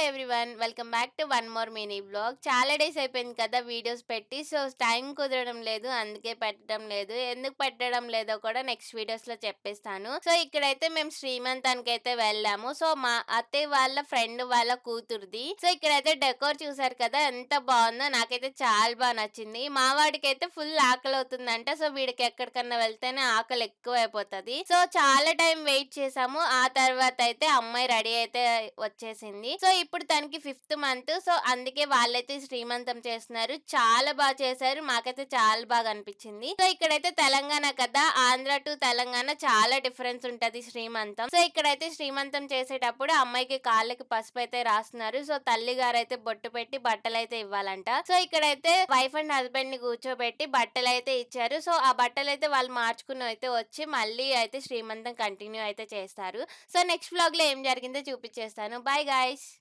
Everyone. Welcome back to one more mini vlog. చాలా days అయిపోయింది కదా వీడియోస్ పెట్టి. సో, టైం కుదరడం లేదు. అందుకే పెట్టడం లేదు. ఎందుకు పెట్టడం లేదో కూడా నెక్స్ట్ వీడియోస్‌లో చెప్పేస్తాను. సో, ఇక్కడైతే మేము శ్రీమంతానికైతే వెళ్ళాము. సో, మా అత్తయ్య వాళ్ళ ఫ్రెండ్ వాళ్ళ కూతురిది. సో, ఇక్కడైతే డెకోర్ చూసారు కదా ఎంత బావుందో. నాకైతే చాలా నచ్చింది. మా వాడికైతే ఫుల్ ఆకలవుతుందంట. సో, వీడికి ఎక్కడికన్నా వెళ్తేనే ఆకలి ఎక్కువైపోతది. సో, చాలా టైం వెయిట్ చేసాము. ఆ తర్వాత అయితే అమ్మాయి రెడీ అయితే వచ్చేసింది. సో, ఇప్పుడు తనకి ఫిఫ్త్ మంత్. సో, అందుకే వాళ్ళైతే శ్రీమంతం చేస్తున్నారు. చాలా చేశారు. మాకైతే చాలా బాగా అనిపించింది. సో, ఇక్కడైతే తెలంగాణ కదా! ఆంధ్ర టు తెలంగాణ చాలా డిఫరెన్స్ ఉంటది శ్రీమంతం. సో, ఇక్కడైతే శ్రీమంతం చేసేటప్పుడు అమ్మాయికి కాళ్ళకి పసుపైతే రాస్తున్నారు. సో, తల్లి గారైతే బొట్టు పెట్టి బట్టలైతే ఇవ్వాలంట. సో, ఇక్కడైతే వైఫ్ అండ్ హస్బెండ్ ని కూర్చోబెట్టి బట్టలైతే ఇచ్చారు. సో, ఆ బట్టలైతే వాళ్ళు మార్చుకుని అయితే వచ్చి మళ్ళీ అయితే శ్రీమంతం కంటిన్యూ అయితే చేస్తారు. సో, నెక్స్ట్ వ్లాగ్‌లో ఏం జరిగిందో చూపిచ్చేస్తాను. Bye guys.